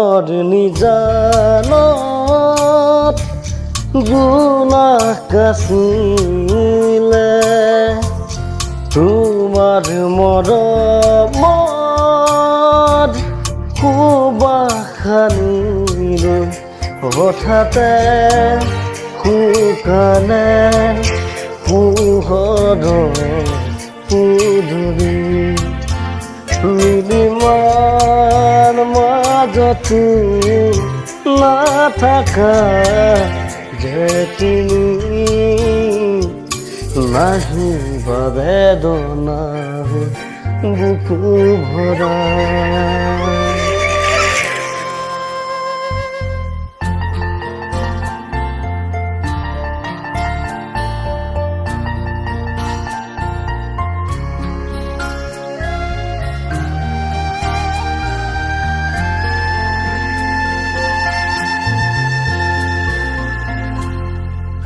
মনৰ নিজানত জোনাক আছিলে তোমাৰ মৰমত সুবাসনিলৈ হঠাতে শুকালে পোহৰৰ পদূলি নীলিমাৰ মাজতো নাথাকা যে তুমি নাহিবা বেদনা বুকু ভৰা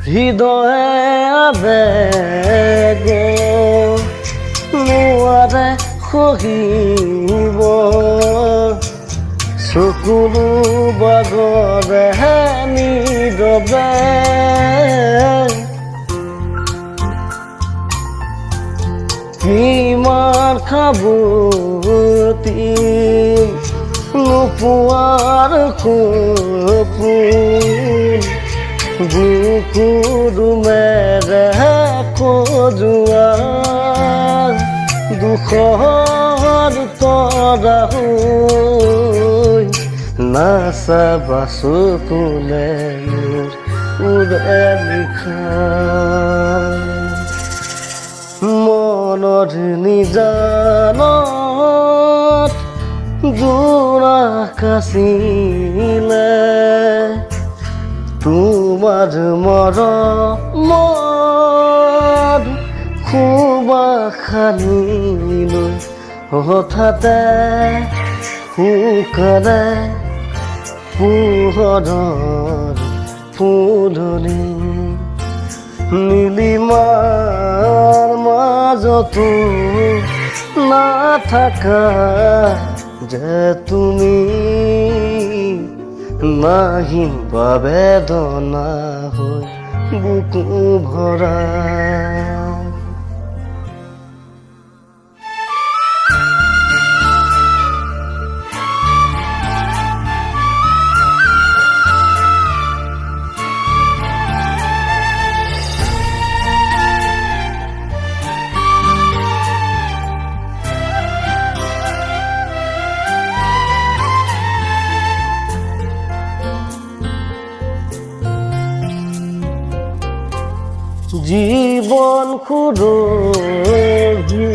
হৃদয়ে আবেগে নোৱাৰে সহিব চকুলো বাগৰে নীৰৱে কিমান খাবতি নোপোৱাৰ সপোন বুকুৰ মেৰে খজুৱা দুখৰ তৰা হৈ নাচাবা চকুলে মোৰ উৰে লিখা মনৰ নিজানত জোনাক আছিলে তোমাৰ মৰমত সুবাসনিলৈ হঠাতে শুকালে পোহৰৰ পদূলি নীলিমাৰ মাজতো নাথাকা যে তুমি নাহিবা বেদনা হৈ বুকু ভৰা জীবন খুৰুহি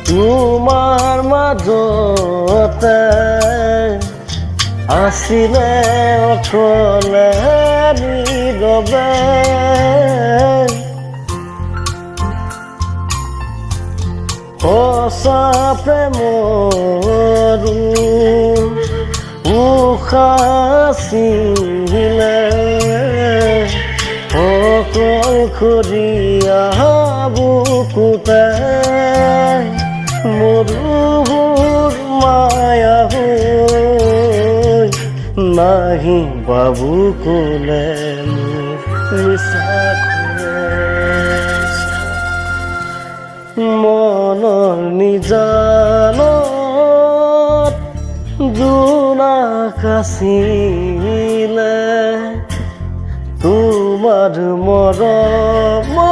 তোমাৰ মাজতে আছিলে অকলে নীৰৱে সঁচা প্ৰেমৰো উশাহ আছিলে অকল খৰিয়া বুকুতে মৰুভূৰ মায়া হৈ নাহিবা বুকুলে মোৰ মিছা মনৰ নিজানত জোনাক আছিলে তোমাৰ মৰমত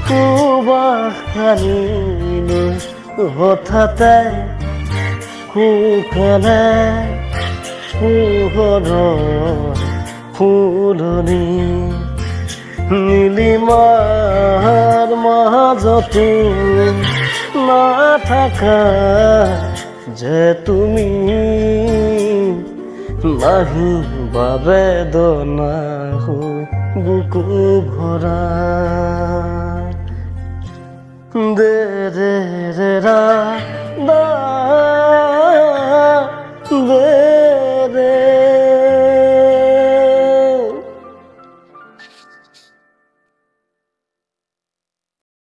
সুবাসনিলৈ হঠাতে শুকালে পোহৰৰ ফুলনি নীলিমাৰ মাজতো নাথাকা যে তুমি নাহিবা বেদনা হৈ বুকু ভৰা দে ৰে ৰে ৰা